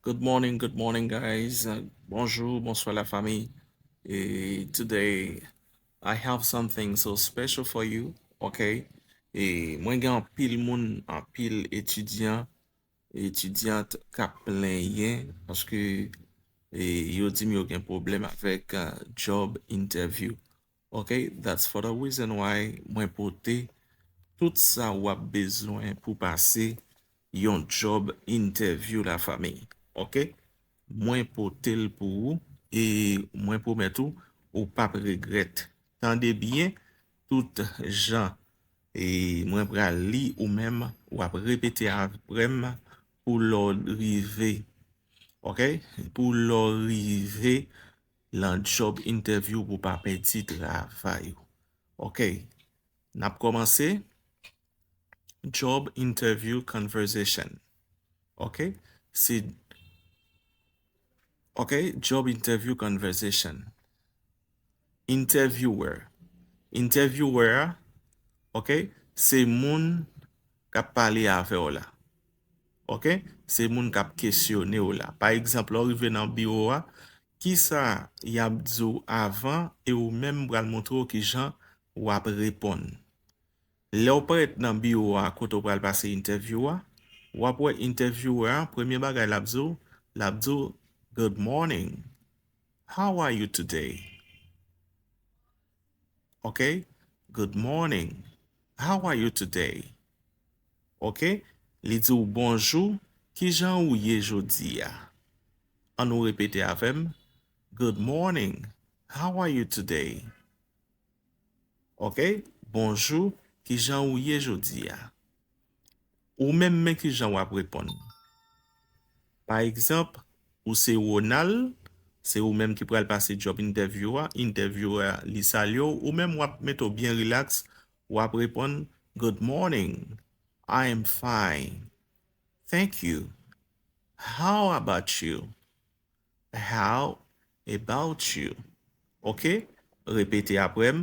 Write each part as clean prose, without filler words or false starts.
Good morning, guys. Bonjour, bonsoir la famille. Today I have something so special for you, okay? Moi gen an pile moun, an pile étudiante kap plen yen, paske yo di mi yo gen problem avek job interview. Okay, that's for the reason why mwen pote tout sa wap bezwen pou pase yon job interview la fami. Ok? Mwen potel pou ou, mwen promet ou pap regret. Tande bien, tout jan, mwen pral li ou mem, wap repete aprem pou lor rive. Ok? Pou lor rive lan job interview pou pa peti travay. Ok? Nap komanse? Job interview conversation. Okay? C'est okay, job interview conversation. Interviewer. Interviewer, okay? C'est moun kap pale ave ou la. Okay? C'est moun kap kestyone ou la. Par exemple, ou rive nan biro a, ki sa yab dzo avan e ou même bral montre ki jan wap repon. Le ou paret nan biro a koto pral pase interview a, wap wè interviewer, premier bagay labzo, good morning. How are you today? Okay? Good morning. How are you today? Okay? Li dou bonjour, ki jan ou ye jodi ya? An nou repete avem, good morning. How are you today? Okay? Bonjour, ki jan ou ye jodi ya? Ou même men ki jan wap repon. Par exemple, ou se Ronald, c'est ou même qui pral passer job interviewer li salyo, ou même wap meto bien relax, wap répondre good morning, I am fine, thank you, how about you, how about you, ok, répétez après,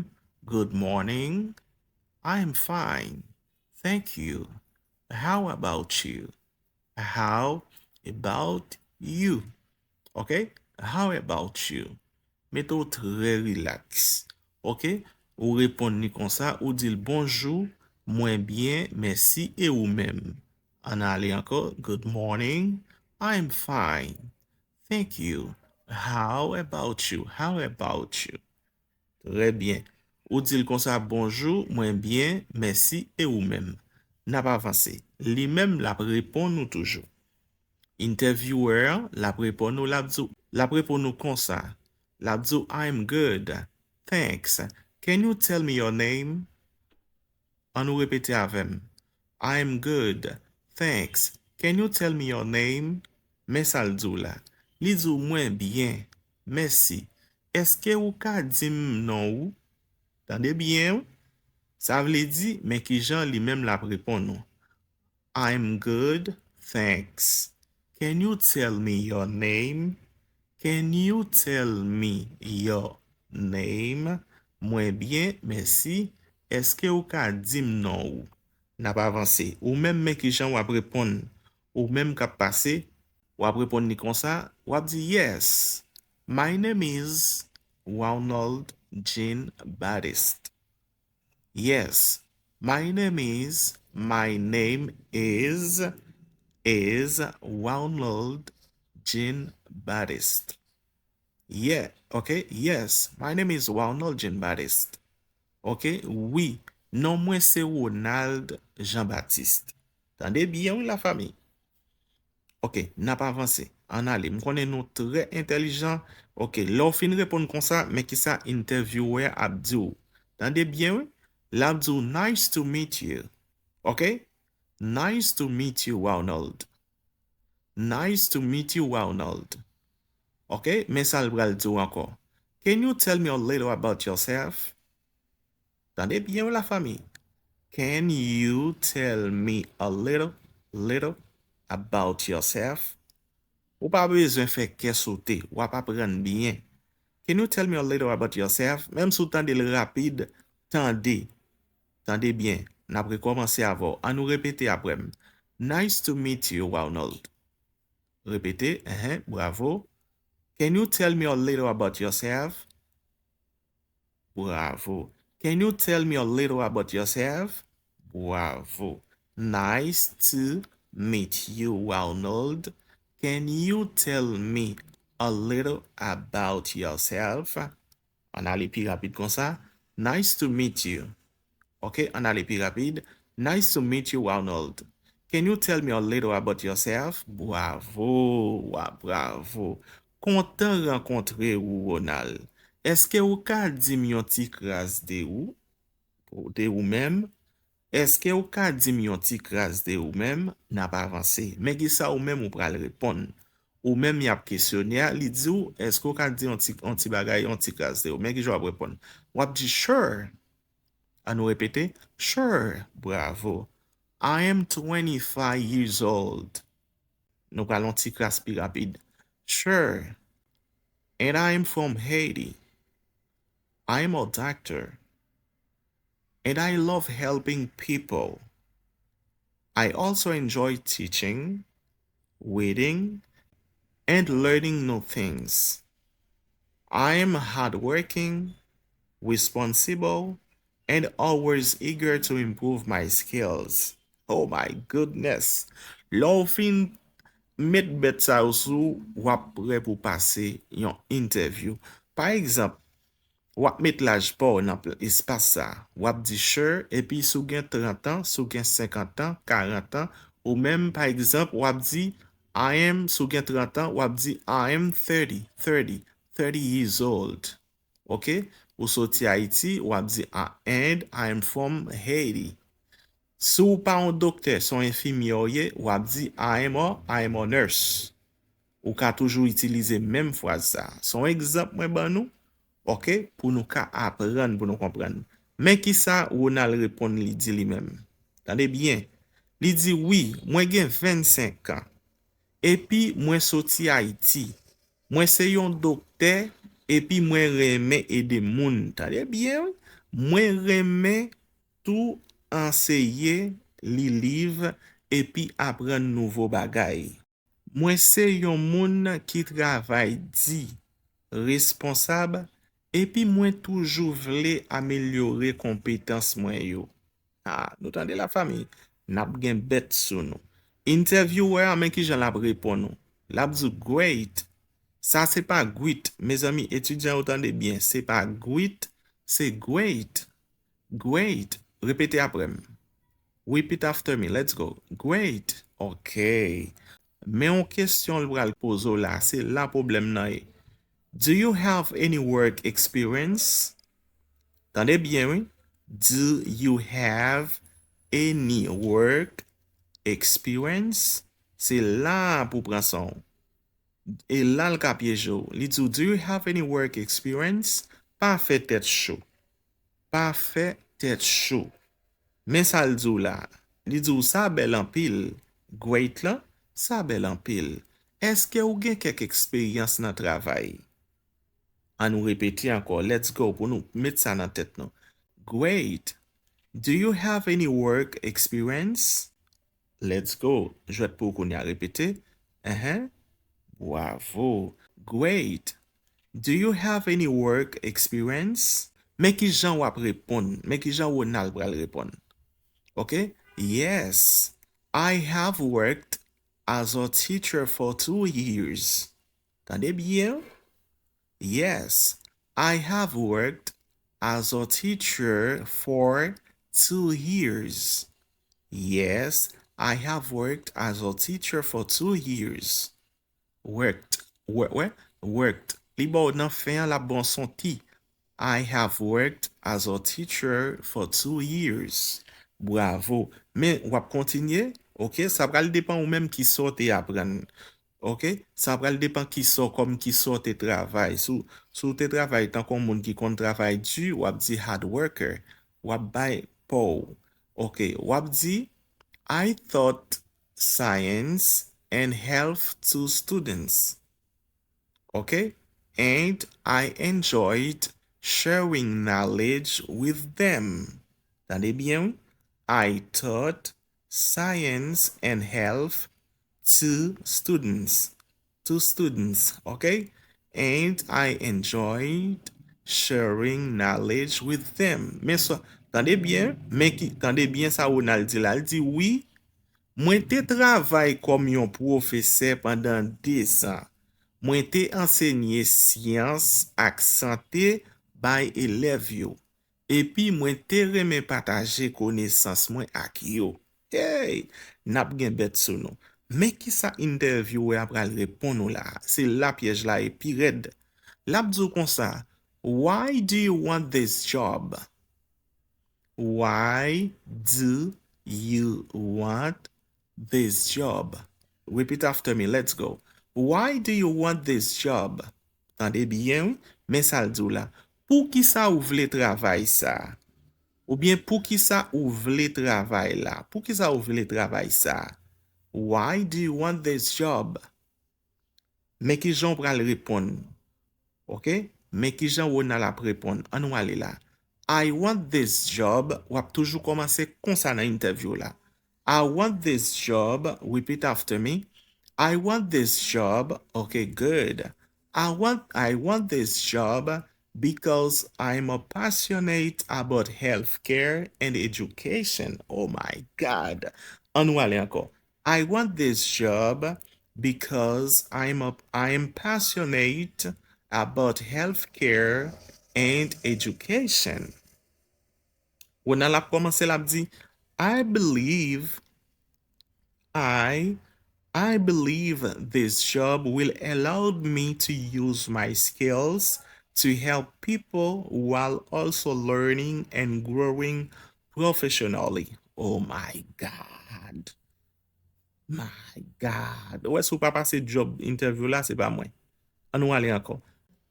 good morning, I am fine, thank you, how about you, how about you, ok. How about you? Mettez-vous très relax. Ok? Ou répondre ni comme ça, ou dire bonjour, moins bien, merci et ou même. En aller encore, good morning, I'm fine. Thank you. How about you? How about you? Très bien. Ou dire comme ça, bonjour, moins bien, merci et ou même. N'a pas avancé. Li même la répond nous toujours. Interviewer, la répond nous la répond nous comme ça. Labzo, I'm good. Thanks. Can you tell me your name? An nou repete avem. I'm good. Thanks. Can you tell me your name? Men sal dou la. Li dou mwen bien. Merci. Eske ou ka dim non ou? Tande bien ou? Sa vle di, men ki jan li mem la repon nou. I'm good. Thanks. Can you tell me your name? Can you tell me your name? Mwen bien, merci. Eske ou ka dim non ou? N'a pas avancé. Ou même men ki jan wap repon, ou même kap pase, wap repon ni kon sa, wap di yes. My name is Ronald Jean Baptiste. Yes. My name is Ronald Jean Baptiste. Yeah, okay, yes, my name is Ronald Jean Baptiste. Ok, oui, non mwen se Ronald Jean-Baptiste. Tande bien la famille. Ok, n'a pas avancé. An ale, m konen nou tre intelligent. Ok, lò fin repon kon sa, men ki sa interviewer abdou. Tande bien, l'abdou, nice to meet you. Ok, nice to meet you, Ronald. Nice to meet you, Ronald. Ok, men sa l'bral dou ankon. Can you tell me a little about yourself? Tande bien la famille. Can you tell me a little about yourself? Ou pa bezwen fè kè sote, wap apren bien. Can you tell me a little about yourself? Même sou tande le rapide, tande bien. N'apre komanse avò. An nou repete aprem. Nice to meet you, Ronald. Répétez. Bravo. Can you tell me a little about yourself? Bravo. Can you tell me a little about yourself? Bravo. Nice to meet you, Ronald. Can you tell me a little about yourself? On a les plus rapide comme ça. Nice to meet you. OK, on a les plus rapide. Nice to meet you, Ronald. Can you tell me a little about yourself? Bravo, bravo. Content rencontrer ou, Ronald. Est-ce que vous ka di mi yon ti kras de ou même? Est-ce que vous ka di mi yon ti kras de ou même? N'a pas avancé. Mais qui ça ou même ou pral répondre? Ou même y a questionnaire, li di ou, est-ce que vous ka di yon ti bagay, yon ti kras de ou? Mais qui je vais répondre? Wap di sure. À nous répéter? Sure. Bravo. I am 25 years old. Nous parlons ti kras pi rapide. Sure. And I am from Haiti. I am a doctor. And I love helping people. I also enjoy teaching, reading, and learning new things. I am hardworking, responsible, and always eager to improve my skills. Oh my goodness. Lò fin met bet sa ou sou, wap pre pou pase yon interview. Par exemple, wap met l'âge pa ou nan espace ça. Wap di sure, epi sou gen 30 ans, sou gen 50 ans, 40 ans, ou même par exemple, wap di I am, sou gen 30 ans, wap di I am 30 years old. Ok? Ou soti Haiti, wap di and I am from Haiti. Sou pa un docteur, son infirmier, wap di I am a nurse. Ou ka toujou utilize même phrase ça. Son exemple mwen ban nou? OK? Pour nous apprendre, pour nous comprendre. Mais qui ça, Ronald répond, li dit lui-même. Tendez bien. Li dit oui, moi gen 25 ans. Et puis, moi sorti Haïti. Moi c'est yon docteur, et puis moi remè aider moun. Tendez bien? Moi remè tout enseigner li livre, et puis apprendre nouveau bagay. Moi c'est yon moun qui travaille dit, responsable, et puis moi toujours vle améliorer compétence mwen yo. Ah, nous tendez la famille. Nap gen bet sou nou. Interviewer men ki jan lap repon nou. Lap di great. Ça c'est pas great. Mes amis étudiants, entendez bien. C'est pas great, c'est great. Great. Répétez après. Repeat after me. Let's go. Great. OK. Mais en question le pral pose là, c'est la problème nan e. Do you have any work experience? Tendez bien, oui? Do you have any work experience? C'est là pour prendre son. Et là, le ka piège. Li dit, do you have any work experience? Pas fait tête chaud. Pas fait tête chaud. Mais ça le dit là. Li dit, ça bel en pile. Great là, ça bel en pile. Est-ce que vous avez quelque expérience dans le travail? À nous répéter encore. Let's go pour nous mettre ça dans la tête. Non? Great. Do you have any work experience? Let's go. Je vais pour qu'on y a répété. Bravo. Great. Do you have any work experience? Mais qui Jean va répondre? Mais qui Jean Ronald va répondre? OK? Yes. I have worked as a teacher for 2 years. Tendez bien? Yes, I have worked as a teacher for 2 years. Yes, I have worked as a teacher for 2 years. Worked. Li bo nan fin la bon son ti. I have worked as a teacher for 2 years. Bravo. Mais wap kontinye? OK, ça pral dépend ou même qui sorte apprendre. OK? Ça va dépendre qui sort comme qui sort tes travail. Sou te travail tant comme moun qui kon travail du, wap di hard worker. Wap bay pou. OK, wap di I taught science and health to students. OK? And I enjoyed sharing knowledge with them. Tendez bien? I taught science and health two students. Two students, okay? And I enjoyed sharing knowledge with them. Mais ça, tendez bien ça ou nan dit là, il dit oui, mwen te travay kom yon professeur pendant 10 ans. Mwen te ensegnye science ak santé bay élève yo. Epi mwen te reme pataje konesans mwen ak yo. Hey, nap gen bet sou nou. Men ki sa interview ap pral repon nou la? Se la piège la epi red. Lap djou kon sa, why do you want this job? Why do you want this job? Repeat after me, let's go. Why do you want this job? Tande bien, men sal djou la. Pou ki sa ou vle travay sa? Ou bien pou ki sa ou vle travay la? Pou ki sa ou vle travay sa? Why do you want this job? Men ki jan pral repon. Ok? Men ki jan ou nan la repon. An wale la. I want this job. Wap toujou komanse konsa nan interview la. I want this job. Repeat after me. I want this job. Okay, good. I want this job because I'm passionate about healthcare and education. Oh my God. An wale anko. I want this job because I'm passionate about healthcare and education. When la komanse la di, I believe this job will allow me to use my skills to help people while also learning and growing professionally. Oh my God. My God. Wè sou pa pase job interview la, se pa mwen. An wale anko.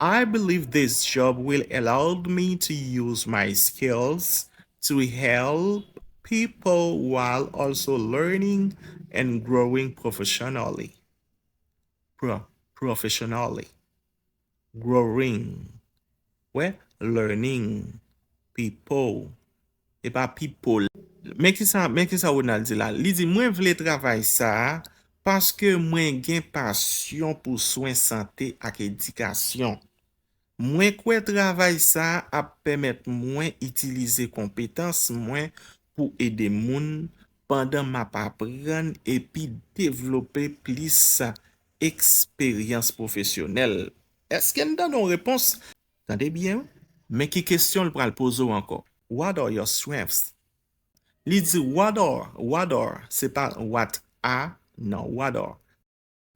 I believe this job will allow me to use my skills to help people while also learning and growing professionally. Professionally. Growing. Ouais, learning. People. E pa people. Men ki sa ou nan di la? Li di mwen vle travay sa paske mwen gen pasyon pou soin santé ak edikasyon. Mwen kwe travay sa ap pemet mwen itilize kompetans mwen pou ede moun pandan map apren epi devlope plis eksperyans profesyonel. Eske n dan nou repons? Tande bien? Men ki kestyon l pral pozo anko? What are your strengths? Li di what are, se pa what are, non, what are.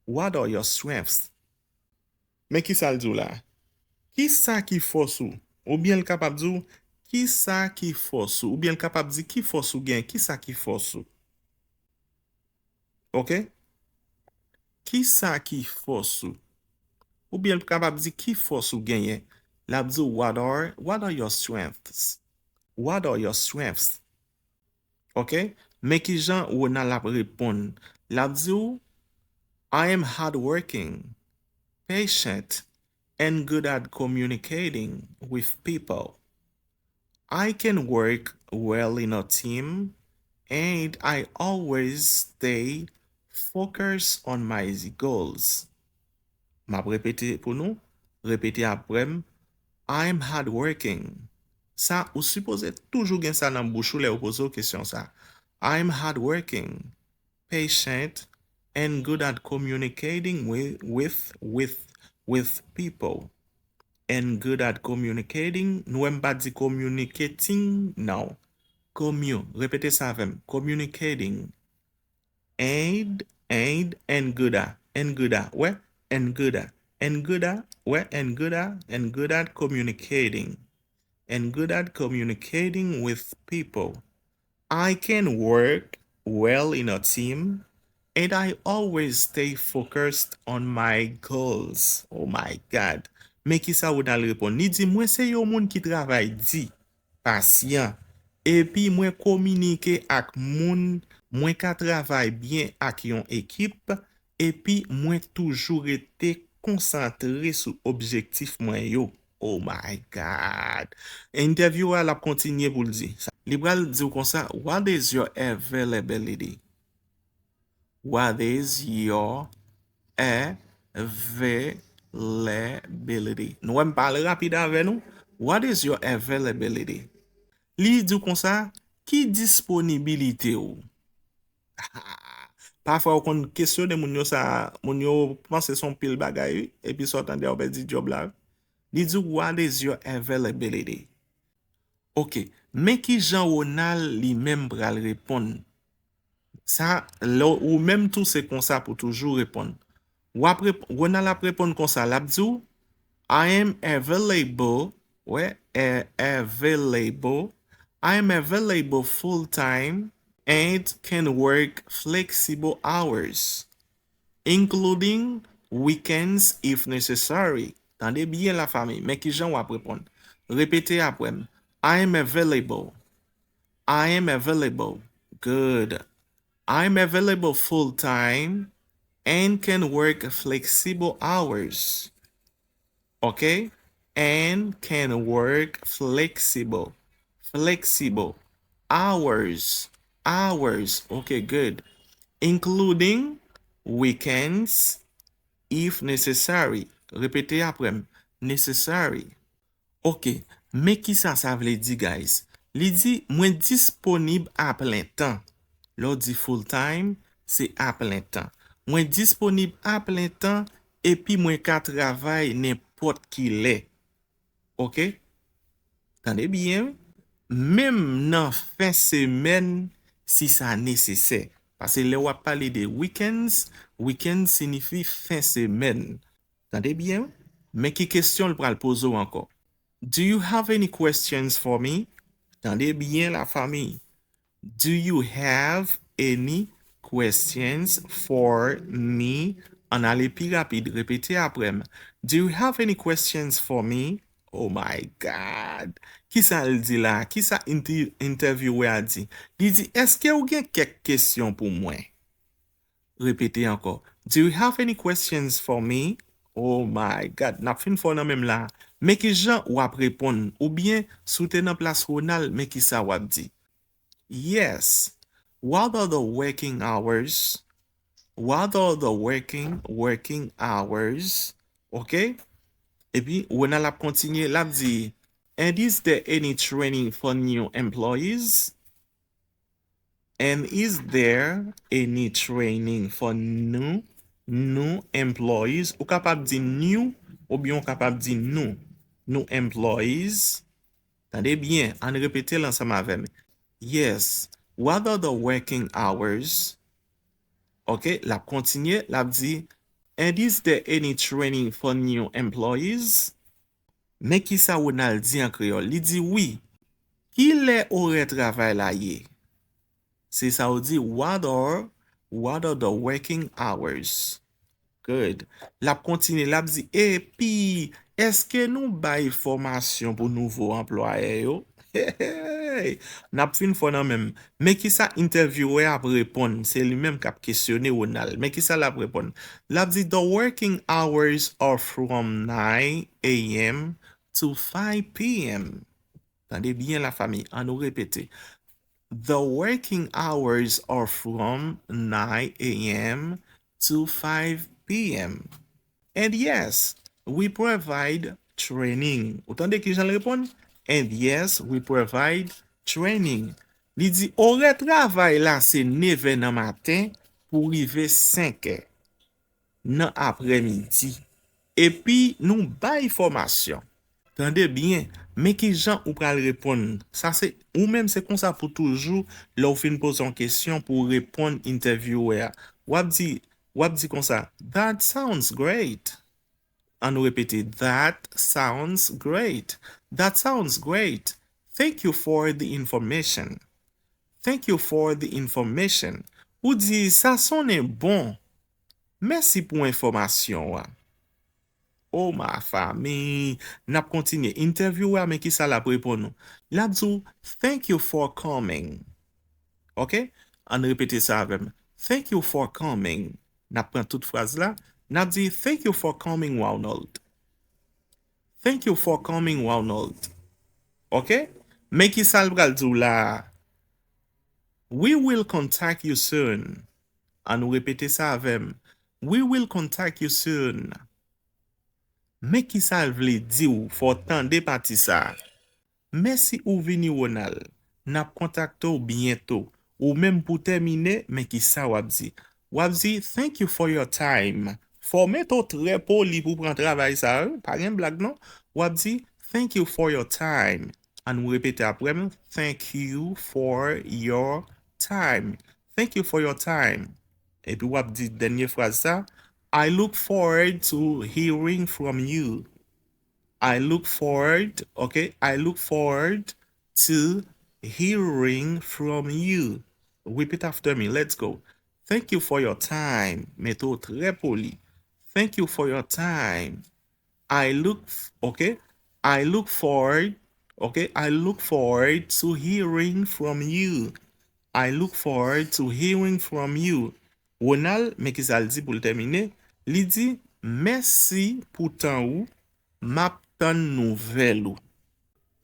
What are your strengths? Men ki sa l djou la? Ki sa ki fos ou? Ou bien l kapab djou, ki sa ki fos ou? Ou bien l kapab di ki fos ou gen, ki sa ki fos ou? Ok? Ki sa ki fos ou? Ou bien l kapab di ki fos ou genyen? La djou what are your strengths? What are your strengths? Ok? Men ki jan ou nan la repon. La djou, I am hardworking, patient, and good at communicating with people. I can work well in a team, and I always stay focused on my goals. Map repete pou nou, repete aprem, I'm hardworking. Sa ou suppose toujou gen sa nan bouchou le ou pozo kesyon sa. I'm hardworking, patient, and good at communicating with people. And good at communicating, nou em pa di communicating, nou. Repete sa avem. Communicating. And good at. Ouais, and good at. Ouais, and good at communicating. And good at communicating with people. I can work well in a team, and I always stay focused on my goals. Oh my God. Men ki sa ou nan repon? Ni di mwen se yo moun ki travay di, pasyen, epi mwen komunike ak moun, mwen ka travay bien ak yon ekip, epi mwen toujou rete konsantre sou objektif mwen yo. Oh my God. Interview a la kontinye pou l di. Li bral di ou kon sa, what is your availability? What is your availability? Nou m pale rapide avec nous. What is your availability? Li di kon sa, ki disponibilité ou? Parfois, on kon questionne moun yo pense son pile bagay, et puis sortant de ou di job la. Li di, what is your availability? Ok, mais ki Jean Ronald li même pral répondre. Ça, ou même tout c'est comme ça pour toujours répondre. Ou après, Ronald a répondre comme ça, l'abdou, I am available, ouais, available. I am available full time and can work flexible hours, including weekends if necessary. Tendez bien la famille, mais qui j'en va répondre. Répétez après. I am available. I am available. Good. I am available full time and can work flexible hours. Okay? And can work flexible hours. Okay, good. Including weekends if necessary. Répétez après. Necessary. Ok. Mais qui ça veut dire, guys? Li dit, mwen disponible à plein temps. L'on dit full time, c'est à plein temps. Mwen disponible à plein temps, et puis mwen ka travail n'importe qui l'est. Ok? Tendez bien? Même dans fin semaine, si ça nécessaire. Parce que là, on parler de weekends. Weekend signifie fin semaine. Tendez bien? Mais qui question le pral poser encore? Do you have any questions for me? Tendez bien la famille. Do you have any questions for me? On a les plus rapide. Répétez après. Do you have any questions for me? Oh my God. Qui ça le dit là? Qui ça interviewer a dit? Il dit, est-ce que vous avez quelques questions pour moi? Répétez encore. Do you have any questions for me? Oh my God. N'a fin fò nan même là. Mais qui gens wap répondre? Ou bien, soute nan place Ronald, mais qui ça wap dit? Yes. What are the working hours? What are the working hours? Okay? Et puis, Ronald a continué, l'a dit, and is there any training for new employees? And is there any training for new employees? Ou capable de new, ou bien capable de new employees? Tendez bien, on répète l'ensemble avec moi. Yes. What are the working hours? Ok, la continue, la dit, and is there any training for new employees? Mais qui ça ou n'a dit en créole? Il dit oui. Qui les aurait travail là yé? C'est ça ou dit, what are the working hours? Good. La continue, la dit, et puis, est-ce que nous bail formation pour nouveaux employés yo? N'a fin fò nan même. Mais qui ça interviewer a répondre, c'est lui-même qui a questionné Ronald. Mais qui ça l'a répondre? L'a dit, the working hours are from 9 a.m. to 5 p.m. Tendez bien la famille, on nous répéter. The working hours are from 9 a.m. to 5 p.m. And yes, we provide training. Autant de qui j'en réponds? And yes, we provide training. Li dit, ore travail là, c'est 9 nan matin pour arriver 5 nan après-midi. Et puis, nous bail formation. Tendez bien, mais qui gens ou pral répondre? Ça c'est, ou même c'est comme ça pour toujours, là ou fin pose une question pour répondre interviewer. Wap dit comme ça, that sounds great. On nous répéter, that sounds great. That sounds great. Thank you for the information. Thank you for the information. Ou dit, ça sonne bon. Merci pour l'information. Oh, ma famille. N'a continué. Interviewer, mais qui ça la pour nous? La dit, thank you for coming. OK? On répète ça avec moi. Thank you for coming. N'a prend toute phrase là. N'a dit, thank you for coming, Ronald. Thank you for coming, Ronald. OK? Mais qui ça le dit là? We will contact you soon. An nou repete sa avem. We will contact you soon. Mais ki sa vle di ou, fò tande pati sa. Merci ou vini Ronald. Nap kontakte ou bientôt. Ou même pour terminer, mais ki sa wap di. Wap di, thank you for your time. Forme to très poli pour prendre travail sa. Pas gen blague non. Wap di, thank you for your time. An ou répéter après même, thank you for your time. Thank you for your time. Et puis wap di dernière phrase ça. I look forward to hearing from you. I look forward, okay? I look forward to hearing from you. Repeat after me. Let's go. Thank you for your time. Méthode très poli. Thank you for your time. I look, okay? I look forward, okay? I look forward to hearing from you. I look forward to hearing from you. Ronald, mais qui ça le dit pour le terminer? Li dit, merci pour temps ou, map tan nouvel ou.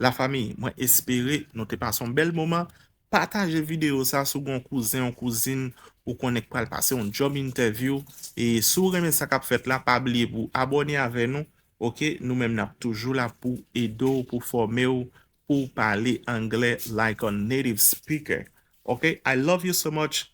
La famille, moi espérer nous te passons un bel moment. Partagez vidéo ça sur mon cousin ou cousine ou connect pour passer un job interview et si vous aimez ça qu'a fait là, pas oublier pour abonner avec nous. OK, nous-mêmes n'a toujours là pour aider pour former ou pour parler anglais like a native speaker. OK, I love you so much.